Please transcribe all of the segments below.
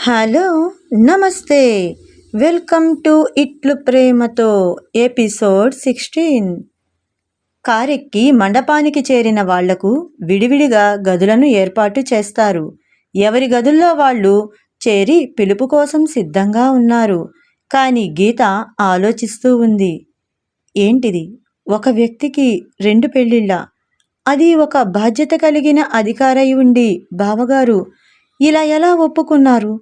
Hello, నమస్తే. Welcome to ఇట్లు ప్రేమతో ఎపిసోడ్ 16. కారెక్కి మండపానికి చేరిన వాళ్లకు విడివిడిగా గదులను ఏర్పాటు చేస్తారు. ఎవరి గదుల్లో వాళ్ళు చేరి పిలుపు కోసం సిద్ధంగా ఉన్నారు. కానీ గీత ఆలోచిస్తూ ఉంది. ఏంటిది? ఒక వ్యక్తికి 2 పెళ్ళిళ్ళ? అది ఒక బాధ్యత కలిగిన అధికారై ఉండి బావగారు ఇలా ఎలా ఒప్పుకున్నారు?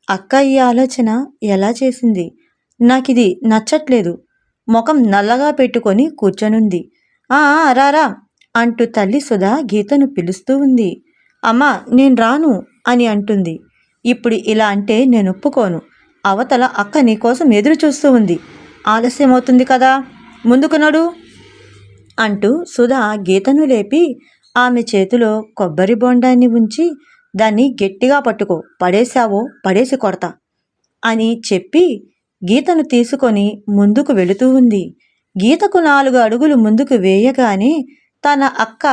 అక్క ఈ ఆలోచన ఎలా చేసింది? నాకిది నచ్చట్లేదు. ముఖం నల్లగా పెట్టుకొని కూర్చొనుంది. రారా అంటూ తల్లి సుధా గీతను పిలుస్తూ ఉంది. అమ్మా, నేను రాను అని అంటుంది. ఇప్పుడు ఇలా అంటే నేను ఒప్పుకోను. అవతల అక్క నీకోసం ఎదురు చూస్తూ ఉంది. ఆలస్యమవుతుంది కదా, ముందుకు నడు అంటూ సుధా గీతను లేపి ఆమె చేతిలో కొబ్బరి బొండాన్ని ఉంచి, దాన్ని గట్టిగా పట్టుకో, పడేశావో పడేసి కొడతా అని చెప్పి గీతను తీసుకొని ముందుకు వెళుతూ ఉంది. గీతకు 4 అడుగులు ముందుకు వేయగానే తన అక్క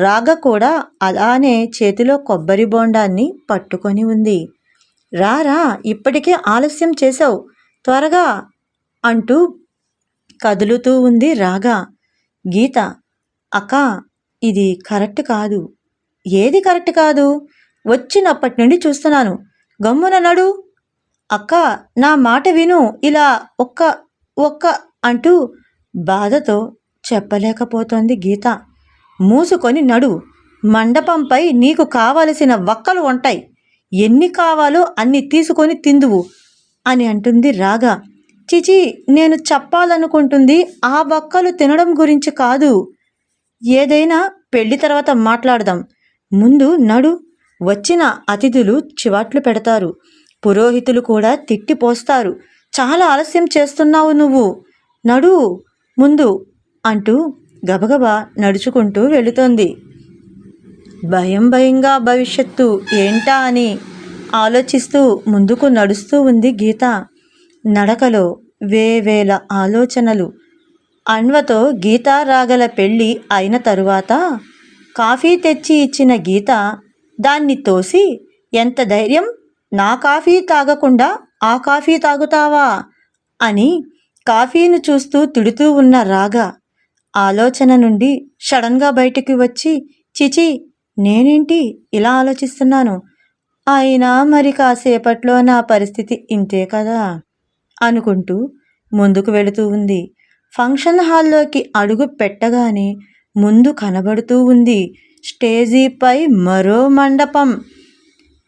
రాగ కూడా అలానే చేతిలో కొబ్బరి బొండాన్ని పట్టుకొని ఉంది. రారా, ఇప్పటికే ఆలస్యం చేశావు, త్వరగా అంటూ కదులుతూ ఉంది రాగా. గీత, అక్క, ఇది కరెక్ట్ కాదు. ఏది కరెక్ట్ కాదు? వచ్చినప్పటి నుండి చూస్తున్నాను. గమ్మున నడు. అక్క, నా మాట విను. ఇలా ఒక్క అంటూ బాధతో చెప్పలేకపోతోంది గీత. మూసుకొని నడు. మండపంపై నీకు కావలసిన వక్కలు ఉంటాయి. ఎన్ని కావాలో అన్ని తీసుకొని తిందువు అని అంటుంది రాగా. చిచి, నేను చెప్పాలనుకుంటుంది ఆ వక్కలు తినడం గురించి కాదు. ఏదైనా పెళ్లి తర్వాత మాట్లాడదాం. ముందు నడు. వచ్చిన అతిథులు చివాట్లు పెడతారు. పురోహితులు కూడా తిట్టిపోస్తారు. చాలా ఆలస్యం చేస్తున్నావు నువ్వు. నడు ముందు అంటూ గబగబా నడుచుకుంటూ వెళుతోంది. భయంగా భవిష్యత్తు ఏంటా అని ఆలోచిస్తూ ముందుకు నడుస్తూ ఉంది గీత. నడకలో వేవేల ఆలోచనలు. అన్వతో గీత రాగల పెళ్ళి అయిన తరువాత కాఫీ తెచ్చి ఇచ్చిన గీత దాన్ని తోసి, ఎంత ధైర్యం, నా కాఫీ తాగకుండా ఆ కాఫీ తాగుతావా అని కాఫీని చూస్తూ తిడుతూ ఉన్న రాగా ఆలోచన నుండి సడన్గా బయటికి వచ్చి, చిచి, నేనేంటి ఇలా ఆలోచిస్తున్నాను? అయినా మరి కాసేపట్లో నా పరిస్థితి ఇంతే కదా అనుకుంటూ ముందుకు వెళుతూ ఉంది. ఫంక్షన్ హాల్లోకి అడుగు పెట్టగానే ముందు కనబడుతూ ఉంది స్టేజీపై మరో మండపం.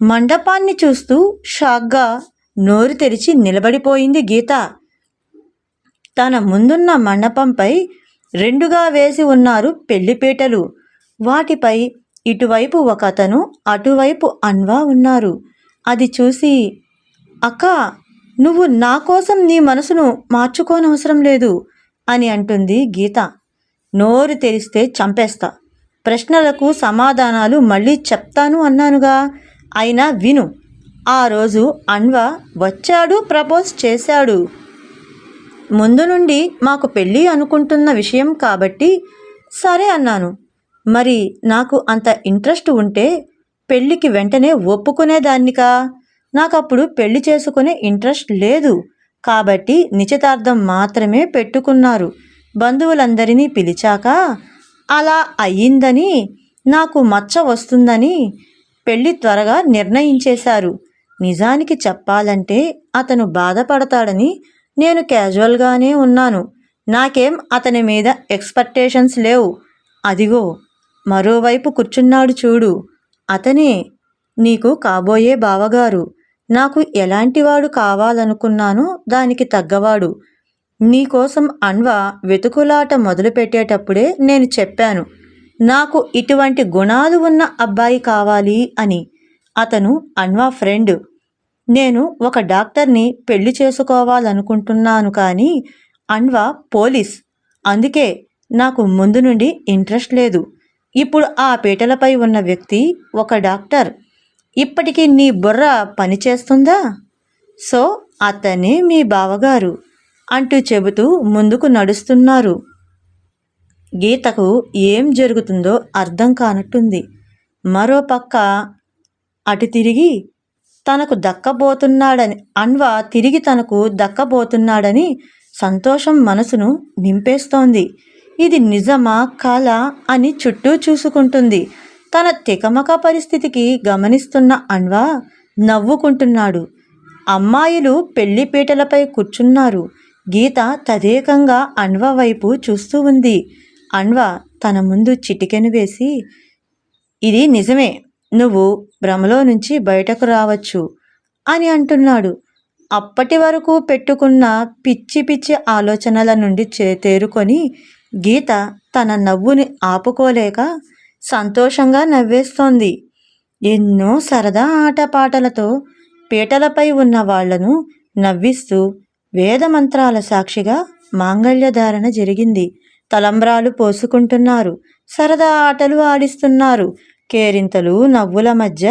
మండపాన్ని చూస్తూ షాక్గా నోరు తెరిచి నిలబడిపోయింది గీత. తన ముందున్న మండపంపై 2గా వేసి ఉన్నారు పెళ్లిపీటలు. వాటిపై ఇటువైపు ఒకతను, అటువైపు అన్వా ఉన్నారు. అది చూసి, అక్క, నువ్వు నా కోసం నీ మనసును మార్చుకోనవసరం లేదు అని అంటుంది గీత. నోరు తెరిస్తే చంపేస్తా. ప్రశ్నలకు సమాధానాలు మళ్ళీ చెప్తాను అన్నానుగా. అయినా విను. ఆ రోజు అన్వా వచ్చాడు, ప్రపోజ్ చేశాడు. ముందు నుండి మాకు పెళ్ళి అనుకుంటున్న విషయం కాబట్టి సరే అన్నాను. మరి నాకు అంత ఇంట్రెస్ట్ ఉంటే పెళ్ళికి వెంటనే ఒప్పుకునేదాన్నికా? నాకప్పుడు పెళ్లి చేసుకునే ఇంట్రెస్ట్ లేదు కాబట్టి నిశ్చితార్థం మాత్రమే పెట్టుకున్నారు. బంధువులందరినీ పిలిచాక అలా అయ్యిందని, నాకు మచ్చ వస్తుందని పెళ్ళి త్వరగా నిర్ణయించేశారు. నిజానికి చెప్పాలంటే అతను బాధపడతాడని నేను క్యాజువల్గానే ఉన్నాను. నాకేం అతని మీద ఎక్స్పెక్టేషన్స్ లేవు. అదిగో మరోవైపు కూర్చున్నాడు చూడు, అతనే నీకు కాబోయే బావగారు. నాకు ఎలాంటివాడు కావాలనుకున్నానో దానికి తగ్గవాడు. నీకోసం అన్వా వెతుకులాట మొదలుపెట్టేటప్పుడే నేను చెప్పాను, నాకు ఇటువంటి గుణాలు ఉన్న అబ్బాయి కావాలి అని. అతను అన్వా ఫ్రెండ్. నేను ఒక డాక్టర్ని పెళ్లి చేసుకోవాలనుకుంటున్నాను, కానీ అన్వా పోలీస్. అందుకే నాకు ముందు నుండి ఇంట్రెస్ట్ లేదు. ఇప్పుడు ఆ పీటలపై ఉన్న వ్యక్తి ఒక డాక్టర్. ఇప్పటికీ నీ బుర్ర పనిచేస్తుందా? సో అతనే మీ బావగారు అంటూ చెబుతూ ముందుకు నడుస్తున్నారు. గీతకు ఏం జరుగుతుందో అర్థం కానట్టుంది. మరోపక్క అటు తిరిగి తనకు దక్కబోతున్నాడని అన్వా తిరిగి తనకు దక్కబోతున్నాడని సంతోషం మనసును నింపేస్తోంది. ఇది నిజమా కాలా అని చుట్టూ చూసుకుంటుంది. తన తికమక పరిస్థితికి గమనిస్తున్న అన్వా నవ్వుకుంటున్నాడు. అమ్మాయిలు పెళ్లిపీటలపై కూర్చున్నారు. గీత తదేకంగా అన్వా వైపు చూస్తూ ఉంది. అన్వా తన ముందు చిటికెను వేసి, ఇది నిజమే, నువ్వు భ్రమలో నుంచి బయటకు రావచ్చు అని అంటున్నాడు. అప్పటి వరకు పెట్టుకున్న పిచ్చి పిచ్చి ఆలోచనల నుండి తేరుకొని గీత తన నవ్వుని ఆపుకోలేక సంతోషంగా నవ్వేస్తోంది. ఎన్నో సరదా ఆటపాటలతో పీటలపై ఉన్న వాళ్లను నవ్విస్తూ వేదమంత్రాల సాక్షిగా మాంగళ్యధారణ జరిగింది. తలంబ్రాలు పోసుకుంటున్నారు. సరదా ఆటలు ఆడిస్తున్నారు. కేరింతలు నవ్వుల మధ్య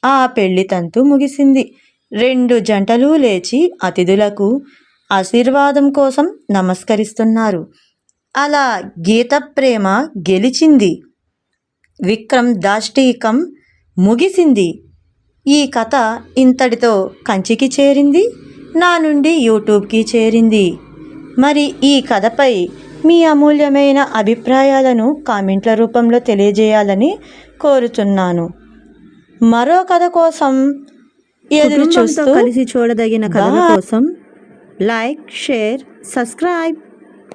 ఆ పెళ్లి తంతు ముగిసింది. 2 జంటలు లేచి అతిథులకు ఆశీర్వాదం కోసం నమస్కరిస్తున్నారు. అలా గీత ప్రేమ గెలిచింది. విక్రమ్ దాష్టీకం ముగిసింది. ఈ కథ ఇంతటితో కంచికి చేరింది. నా నుండి యూట్యూబ్కి చేరింది. మరి ఈ కథపై మీ అమూల్యమైన అభిప్రాయాలను కామెంట్ల రూపంలో తెలియజేయాలని కోరుతున్నాను. మరో కథ కోసం ఎదురు చూస్తూ కలిసి చూడదగిన కథల కోసం లైక్, షేర్, సబ్స్క్రైబ్.